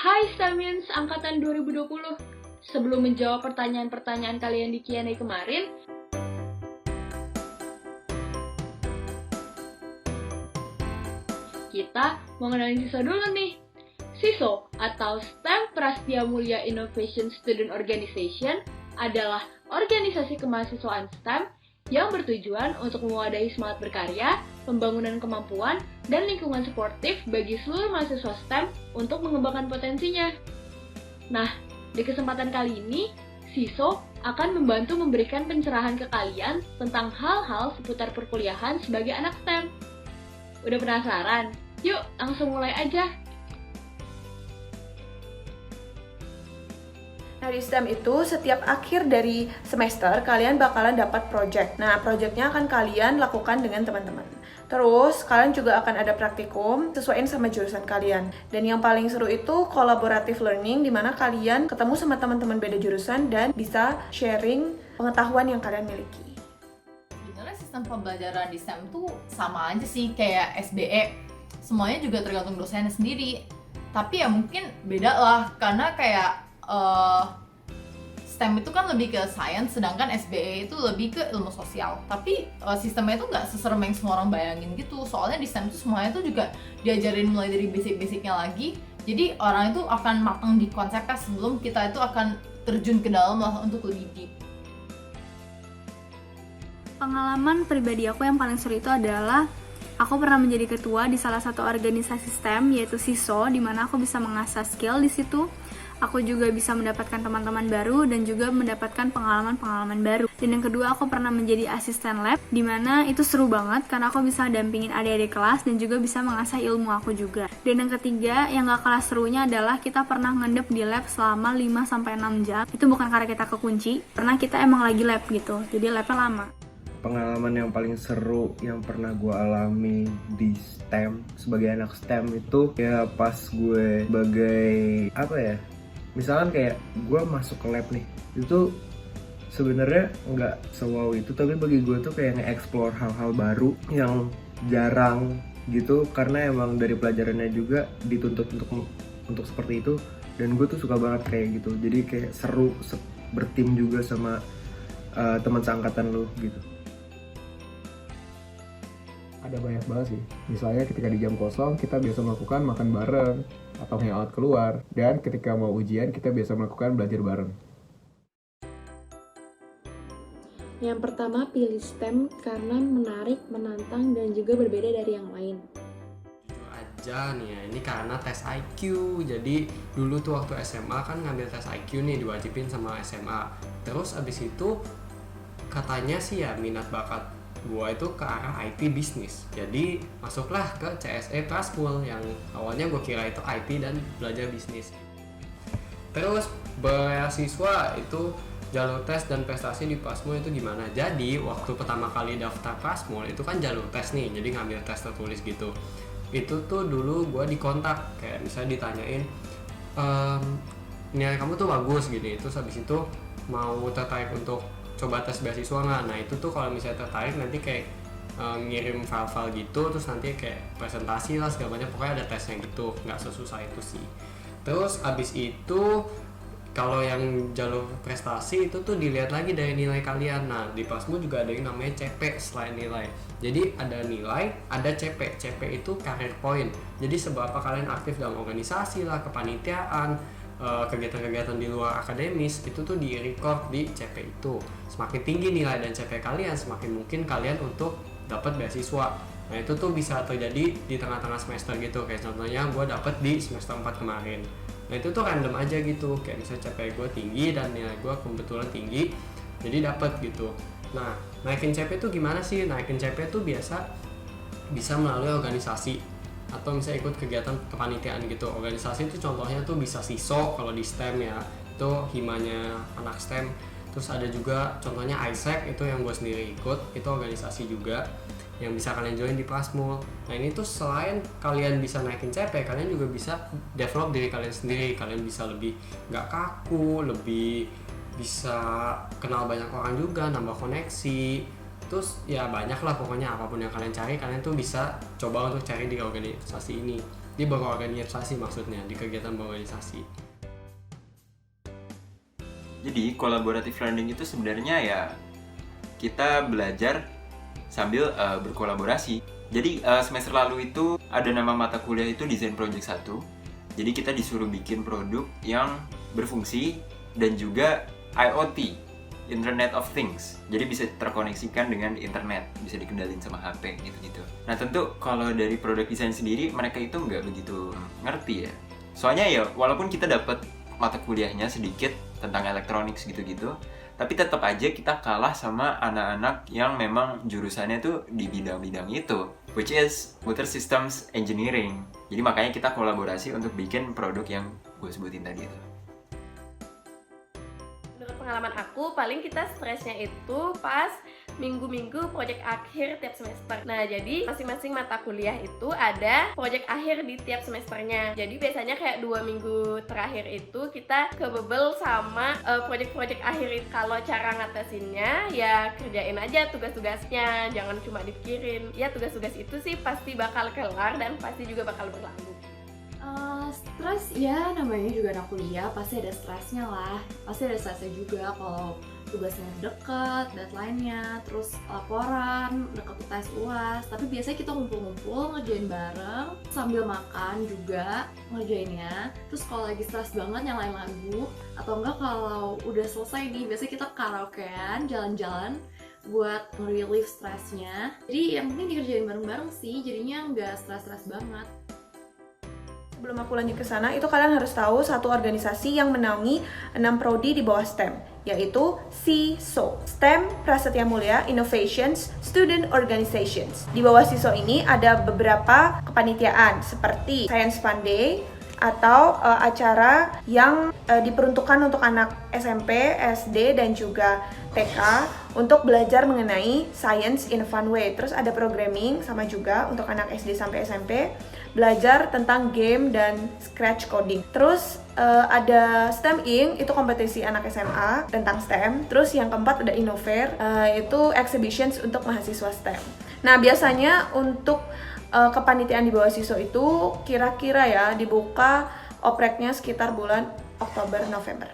Hai Stamians Angkatan 2020. Sebelum menjawab pertanyaan-pertanyaan kalian di Q&A kemarin, kita mau kenalin SISO dulu nih. SISO atau STEM Prastya Mulia Innovation Student Organization adalah organisasi kemahasiswaan STEM yang bertujuan untuk mewadahi semangat berkarya, pembangunan kemampuan, dan lingkungan suportif bagi seluruh mahasiswa STEM untuk mengembangkan potensinya. Nah, di kesempatan kali ini, SISO akan membantu memberikan pencerahan ke kalian tentang hal-hal seputar perkuliahan sebagai anak STEM. Udah penasaran? Yuk, langsung mulai aja! Nah, di STEM itu setiap akhir dari semester kalian bakalan dapat project. Nah, projectnya akan kalian lakukan dengan teman-teman. Terus, kalian juga akan ada praktikum sesuaiin sama jurusan kalian. Dan yang paling seru itu collaborative learning, di mana kalian ketemu sama teman-teman beda jurusan dan bisa sharing pengetahuan yang kalian miliki. Sebenarnya sistem pembelajaran di STEM tuh sama aja sih kayak SBE. Semuanya juga tergantung dosennya sendiri. Tapi ya mungkin beda lah, karena kayak STEM itu kan lebih ke science, sedangkan SBE itu lebih ke ilmu sosial. Tapi sistemnya itu nggak seserem yang semua orang bayangin gitu. Soalnya di STEM itu semuanya tuh juga diajarin mulai dari basic-basicnya lagi. Jadi orang itu akan matang di konsepnya sebelum kita itu akan terjun ke dalam lah untuk lebih deep. Pengalaman pribadi aku yang paling seru itu adalah aku pernah menjadi ketua di salah satu organisasi STEM yaitu SISO, di mana aku bisa mengasah skill di situ. Aku juga bisa mendapatkan teman-teman baru dan juga mendapatkan pengalaman-pengalaman baru. Dan yang kedua, aku pernah menjadi asisten lab, di mana itu seru banget karena aku bisa dampingin adik-adik kelas dan juga bisa mengasah ilmu aku juga. Dan yang ketiga, yang gak kalah serunya adalah kita pernah ngendep di lab selama 5-6 jam. Itu bukan karena kita kekunci, karena kita emang lagi lab gitu, jadi labnya lama. Pengalaman yang paling seru yang pernah gue alami di STEM sebagai anak STEM itu ya pas gue sebagai misalkan kayak gue masuk ke lab nih, itu sebenarnya nggak sewow itu, tapi bagi gue tuh kayak nge-explore hal-hal baru yang jarang gitu, karena emang dari pelajarannya juga dituntut untuk seperti itu, dan gue tuh suka banget kayak gitu. Jadi kayak seru bertim juga sama teman seangkatan lo gitu. Ada banyak banget sih. Misalnya ketika di jam kosong kita biasa melakukan makan bareng atau hangout keluar, dan ketika mau ujian kita biasa melakukan belajar bareng. Yang pertama, pilih STEM karena menarik, menantang, dan juga berbeda dari yang lain. Jujur aja nih ya, ini karena tes IQ. Jadi dulu tuh waktu SMA kan ngambil tes IQ nih, diwajibin sama SMA. Terus abis itu katanya sih ya minat bakat gua itu ke arah IT bisnis. Jadi masuklah ke CSE Prasmul yang awalnya gua kira itu IT dan belajar bisnis. Terus beasiswa itu jalur tes dan prestasi di Prasmul itu gimana? Jadi waktu pertama kali daftar Prasmul itu kan jalur tes nih, jadi ngambil tes tertulis gitu. Itu tuh dulu gua dikontak, kayak misalnya ditanyain nilai kamu tuh bagus gini. Terus habis itu mau tertarik untuk coba tes beasiswa nggak? Nah itu tuh kalau misalnya tertarik nanti kayak ngirim file-file gitu, terus nanti kayak presentasi lah segala macam, pokoknya ada tesnya gitu, nggak sesusah itu sih. Terus abis itu kalau yang jalur prestasi itu tuh dilihat lagi dari nilai kalian. Nah di Prasmul juga ada yang namanya CP selain nilai. Jadi ada nilai, ada CP. CP itu career point. Jadi seberapa kalian aktif dalam organisasi lah, kepanitiaan, kegiatan-kegiatan di luar akademis, itu tuh di-record di CP itu. Semakin tinggi nilai dan CP kalian, semakin mungkin kalian untuk dapat beasiswa. Nah itu tuh bisa terjadi di tengah-tengah semester gitu. Kayak contohnya gue dapet di semester 4 kemarin. Nah itu tuh random aja gitu, kayak misalnya CP gue tinggi dan nilai gue kebetulan tinggi, jadi dapet gitu. Nah naikin CP tuh gimana sih? Naikin CP tuh biasa bisa melalui organisasi atau misalnya ikut kegiatan kepanitiaan gitu. Organisasi itu contohnya tuh bisa SISO kalau di STEM ya, itu himanya anak STEM. Terus ada juga contohnya ISEC, itu yang gue sendiri ikut, itu organisasi juga yang bisa kalian join di Prasmul. Nah ini tuh selain kalian bisa naikin CP, kalian juga bisa develop diri kalian sendiri. Kalian bisa lebih gak kaku, lebih bisa kenal banyak orang juga, nambah koneksi. Terus ya banyak lah pokoknya, apapun yang kalian cari, kalian tuh bisa coba untuk cari di organisasi ini. di berorganisasi, maksudnya di kegiatan berorganisasi. Jadi collaborative learning itu sebenarnya ya kita belajar sambil berkolaborasi. Jadi semester lalu itu ada nama mata kuliah itu desain project 1. Jadi kita disuruh bikin produk yang berfungsi dan juga IoT, Internet of Things. Jadi bisa terkoneksikan dengan internet, bisa dikendalin sama HP gitu-gitu. Nah tentu kalau dari produk desain sendiri mereka itu nggak begitu ngerti ya. Soalnya ya walaupun kita dapat mata kuliahnya sedikit tentang elektronik gitu-gitu, tapi tetap aja kita kalah sama anak-anak yang memang jurusannya tuh di bidang-bidang itu, which is Water Systems Engineering. Jadi makanya kita kolaborasi untuk bikin produk yang gue sebutin tadi itu. Menurut pengalaman aku, paling kita stresnya itu pas minggu-minggu proyek akhir tiap semester. Nah, jadi masing-masing mata kuliah itu ada proyek akhir di tiap semesternya. Jadi biasanya kayak 2 minggu terakhir itu kita kebebel sama proyek-proyek akhir. Kalau cara ngatasinnya ya kerjain aja tugas-tugasnya, jangan cuma dipikirin. Ya tugas-tugas itu sih pasti bakal kelar dan pasti juga bakal berlalu. Stres ya, namanya juga anak kuliah, pasti ada stresnya lah. Pasti ada stresnya juga kalau tugasnya deket, deadline-nya, terus laporan, deket tes UAS. Tapi biasanya kita ngumpul-ngumpul, ngerjain bareng, sambil makan juga ngerjainnya. Terus kalau lagi stres banget nyalain lagu, atau enggak kalau udah selesai nih, biasanya kita karaokean, jalan-jalan buat nge-relieve stresnya. Jadi yang penting dikerjain bareng-bareng sih, jadinya nggak stres-stres banget. Sebelum aku lanjut ke sana, itu kalian harus tahu satu organisasi yang menaungi 6 prodi di bawah STEM, yaitu CISO, STEM Prasetya Mulia Innovations Student Organizations. Di bawah CISO ini ada beberapa kepanitiaan seperti Science Fun Day atau acara yang diperuntukkan untuk anak SMP, SD, dan juga TK untuk belajar mengenai science in a fun way. Terus ada programming sama juga untuk anak SD sampai SMP, belajar tentang game dan scratch coding. Terus ada STEM Inc, itu kompetisi anak SMA tentang STEM. Terus yang keempat ada Innovair, itu exhibitions untuk mahasiswa STEM. Nah biasanya untuk kepanitiaan di bawah SISO itu kira-kira ya dibuka opreknya sekitar bulan Oktober-November.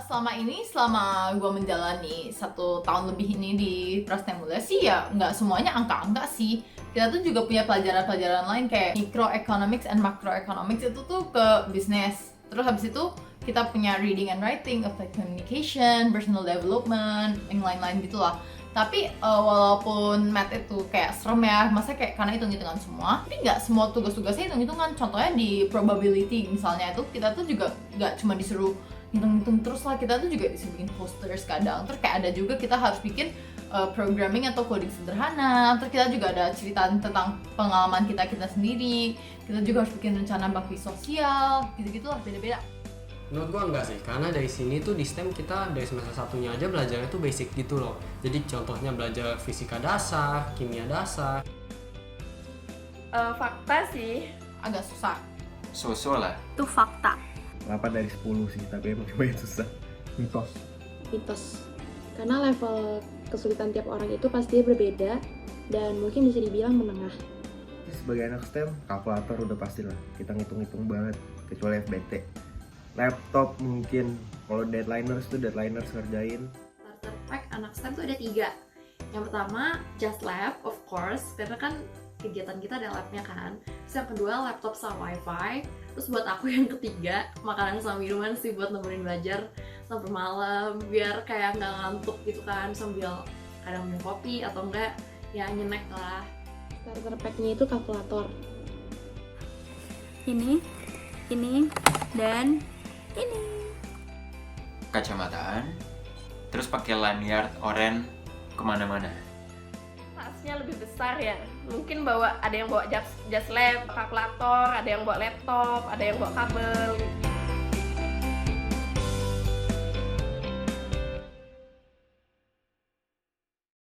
Selama gue menjalani 1 tahun lebih ini di Prasetya Mulia sih ya nggak semuanya angka-angka sih. Kita tuh juga punya pelajaran-pelajaran lain kayak microeconomics and macroeconomics, itu tuh ke bisnis. Terus habis itu kita punya reading and writing, applied communication, personal development, yang lain-lain gitulah. Tapi walaupun math itu kayak serem ya, masa kayak karena hitung-hitungan semua, tapi nggak semua tugas-tugasnya hitung-hitungan. Contohnya di probability misalnya itu kita tuh juga nggak cuma disuruh hitung-hitung terus lah, kita tuh juga disuruh bikin posters kadang. Terus kayak ada juga kita harus bikin programming atau coding sederhana. Terus kita juga ada cerita tentang pengalaman kita sendiri. Kita juga harus bikin rencana bakti sosial, gitu-gitu lah, beda-beda. Menurut gua enggak sih, karena dari sini tuh di STEM kita dari semester 1-nya aja belajarnya tuh basic gitu loh. Jadi contohnya belajar fisika dasar, kimia dasar. Fakta sih Agak susah. So-so lah. Itu fakta. 8 dari 10 sih, tapi emang lumayan susah. Mitos. Karena level kesulitan tiap orang itu pasti berbeda dan mungkin bisa dibilang menengah. Sebagai anak STEM, kalkulator udah pastilah. Kita ngitung-ngitung banget, kecuali FBT. Laptop mungkin, kalau deadliners ngerjain. Starter pack anak STEM tuh ada 3. Yang pertama, Just Lab, of course, karena kan kegiatan kita ada labnya kan. Terus yang kedua, laptop sama wifi. Terus buat aku yang ketiga, makanan sama minuman sih buat nemenin belajar sampai malam, biar kayak nggak ngantuk gitu kan, sambil kadang minum kopi atau enggak ya nyenek lah. Starter pack-nya itu kalkulator. Ini, dan ini. Kacamataan, terus pakai lanyard oranye kemana-mana. tasnya lebih besar ya. Mungkin ada yang bawa jas lab, kalkulator, ada yang bawa laptop, ada yang bawa kabel gitu.